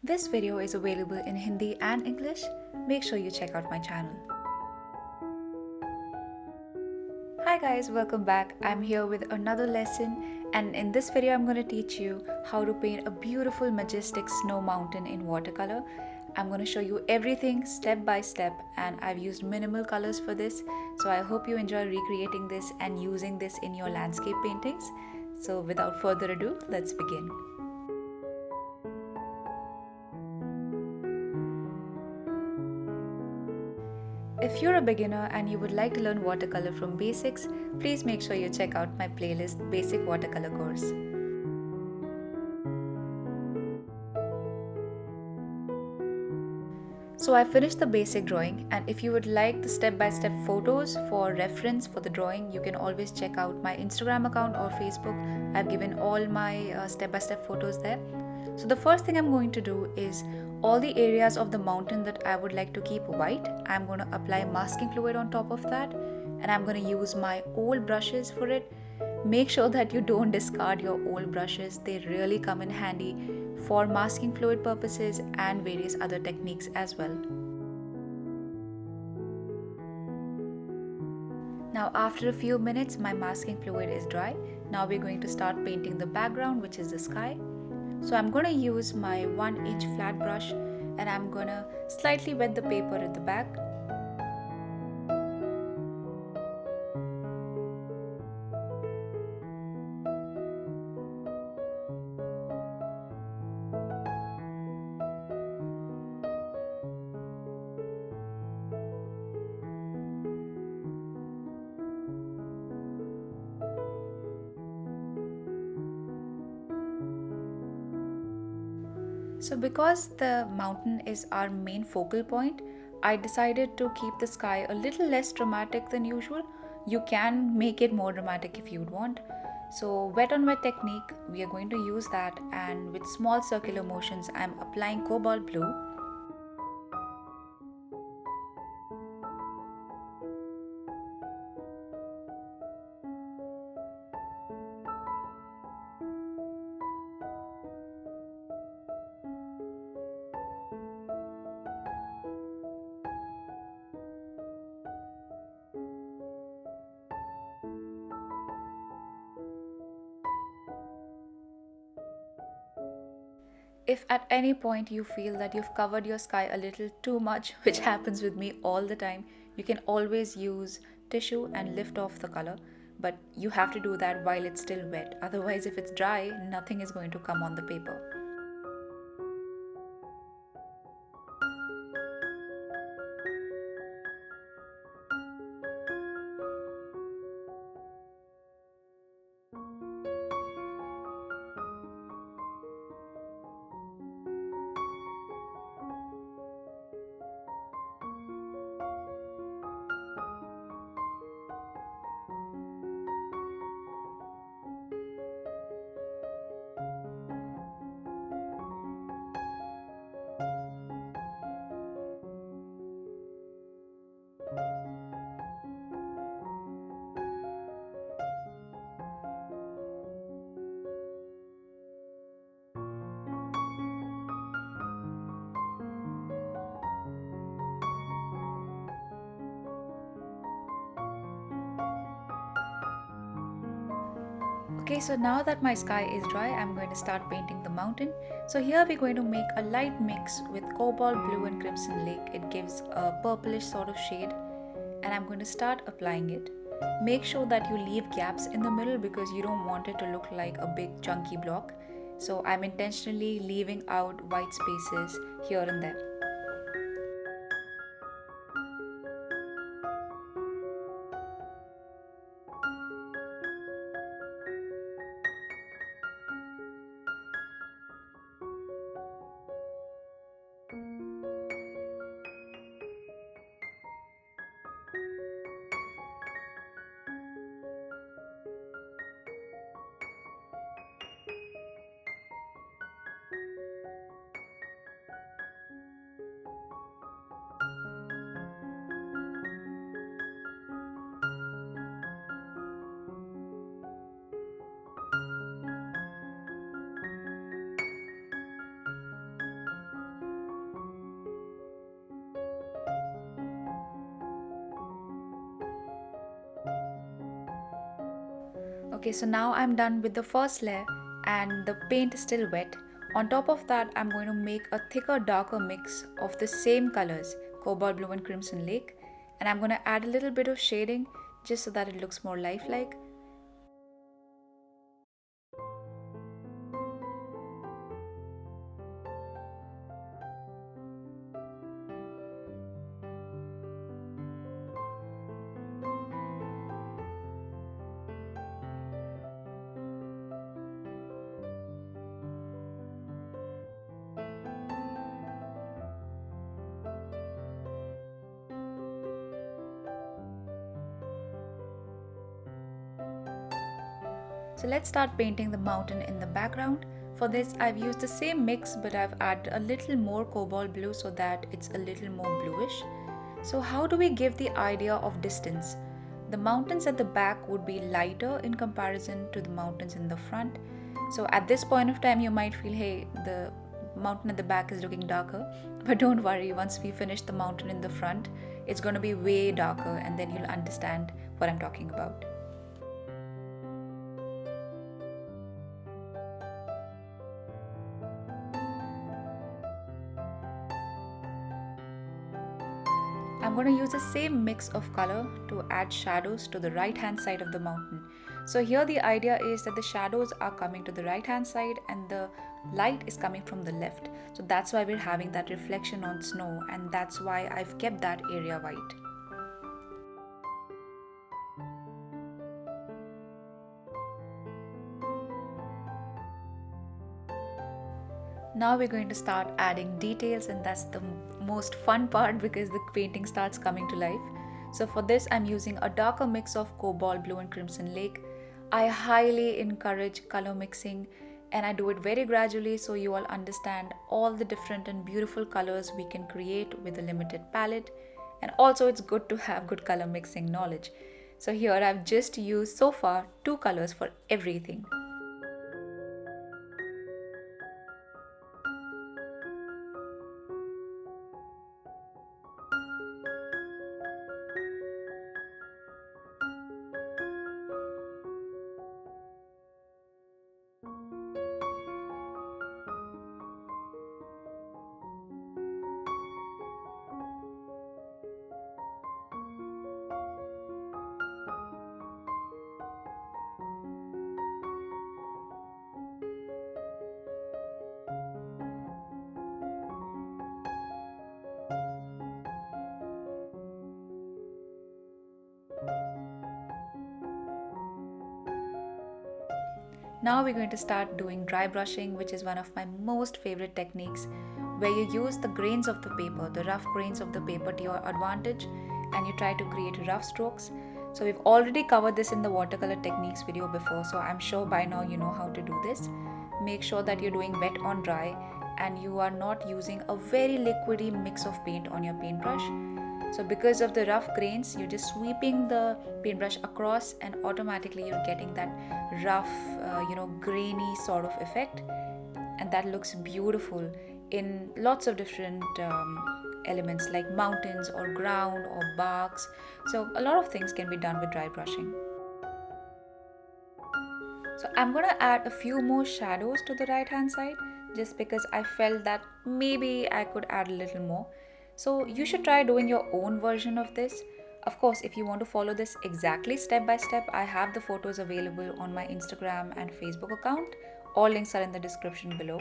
This video is available in Hindi and English. Make sure you check out my channel. Hi guys, welcome back. I'm here with another lesson, and in this video I'm going to teach you how to paint a beautiful majestic snow mountain in watercolor. I'm going to show you everything step by step, and I've used minimal colors for this, so I hope you enjoy recreating this and using this in your landscape paintings. So without further ado, let's begin. If you're a beginner and you would like to learn watercolor from basics, please make sure you check out my playlist Basic Watercolor Course. So I finished the basic drawing, and if you would like the step-by-step photos for reference for the drawing, you can always check out my Instagram account or Facebook. I've given all my step-by-step photos there. So the first thing I'm going to do is all the areas of the mountain that I would like to keep white, I'm going to apply masking fluid on top of that, and I'm going to use my old brushes for it. Make sure that you don't discard your old brushes. They really come in handy for masking fluid purposes and various other techniques as well. Now after a few minutes my masking fluid is dry. Now we're going to start painting the background, which is the sky. So I'm going to use my 1-inch flat brush, and I'm going to slightly wet the paper at the back. So because the mountain is our main focal point, I decided to keep the sky a little less dramatic than usual. You can make it more dramatic if you'd want. So wet on wet technique, we are going to use that, and with small circular motions I'm applying cobalt blue. If at any point you feel that you've covered your sky a little too much, which happens with me all the time, you can always use tissue and lift off the color. But you have to do that while it's still wet. Otherwise, if it's dry, nothing is going to come on the paper. Okay, so now that my sky is dry, I'm going to start painting the mountain. So here we're going to make a light mix with cobalt blue and crimson lake. It gives a purplish sort of shade, and I'm going to start applying it. Make sure that you leave gaps in the middle because you don't want it to look like a big chunky block. So I'm intentionally leaving out white spaces here and there. Okay, so now I'm done with the first layer and the paint is still wet. On top of that, I'm going to make a thicker, darker mix of the same colors, cobalt blue and crimson lake. And I'm going to add a little bit of shading just so that it looks more lifelike. So let's start painting the mountain in the background. For this, I've used the same mix, but I've added a little more cobalt blue so that it's a little more bluish. So how do we give the idea of distance? The mountains at the back would be lighter in comparison to the mountains in the front. So at this point of time, you might feel, hey, the mountain at the back is looking darker. But don't worry, once we finish the mountain in the front, it's going to be way darker, and then you'll understand what I'm talking about. I'm going to use the same mix of color to add shadows to the right hand side of the mountain. So here the idea is that the shadows are coming to the right hand side and the light is coming from the left. So that's why we're having that reflection on snow, and that's why I've kept that area white. Now we're going to start adding details, and that's the most fun part because the painting starts coming to life. So for this, I'm using a darker mix of cobalt blue and crimson lake. I highly encourage color mixing, and I do it very gradually so you all understand all the different and beautiful colors we can create with a limited palette. And also it's good to have good color mixing knowledge. So here I've just used so far 2 colors for everything. Now we're going to start doing dry brushing, which is one of my most favorite techniques, where you use the grains of the paper, the rough grains of the paper to your advantage, and you try to create rough strokes. So we've already covered this in the watercolor techniques video before, so I'm sure by now you know how to do this. Make sure that you're doing wet on dry and you are not using a very liquidy mix of paint on your paintbrush. So because of the rough grains, you're just sweeping the paintbrush across and automatically you're getting that rough, grainy sort of effect. And that looks beautiful in lots of different elements like mountains or ground or barks. So a lot of things can be done with dry brushing. So I'm going to add a few more shadows to the right hand side just because I felt that maybe I could add a little more. So you should try doing your own version of this. Of course, if you want to follow this exactly step by step, I have the photos available on my Instagram and Facebook account. All links are in the description below.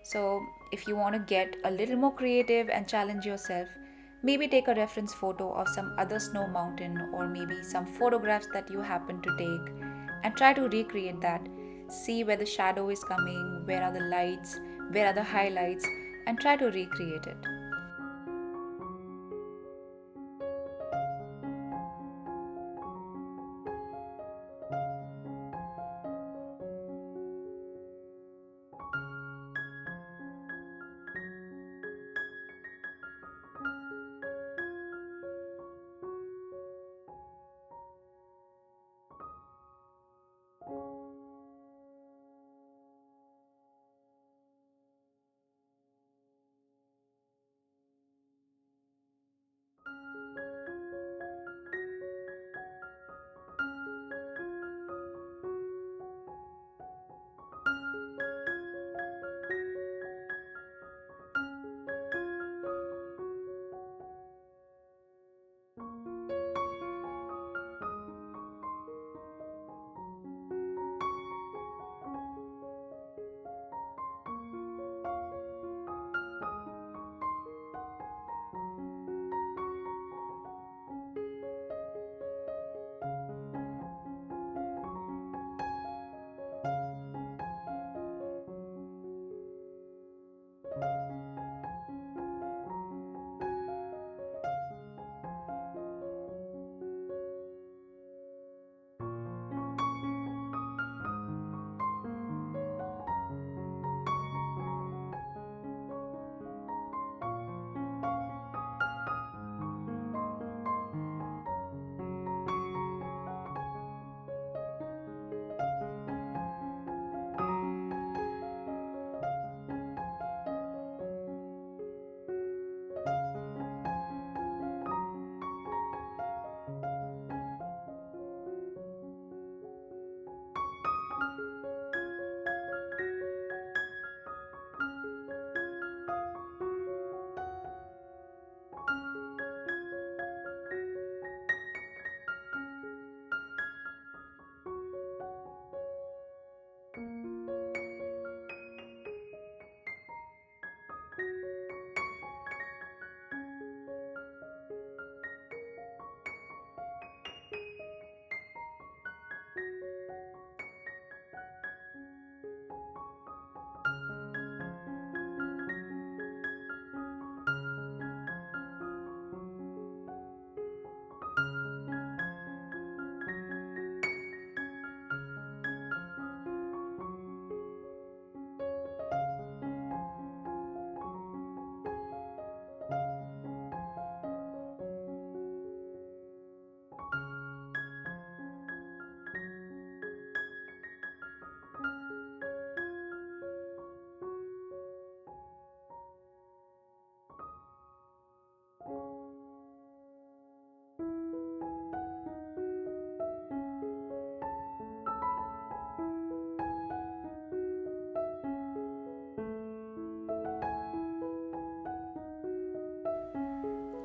So if you want to get a little more creative and challenge yourself, maybe take a reference photo of some other snow mountain or maybe some photographs that you happen to take and try to recreate that. See where the shadow is coming, where are the lights, where are the highlights, and try to recreate it.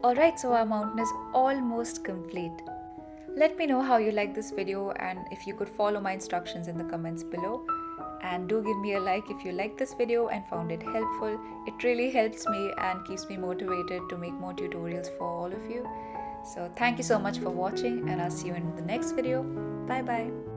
Alright, so our mountain is almost complete. Let me know how you like this video and if you could follow my instructions in the comments below. And do give me a like if you liked this video and found it helpful. It really helps me and keeps me motivated to make more tutorials for all of you. So thank you so much for watching, and I'll see you in the next video. Bye bye.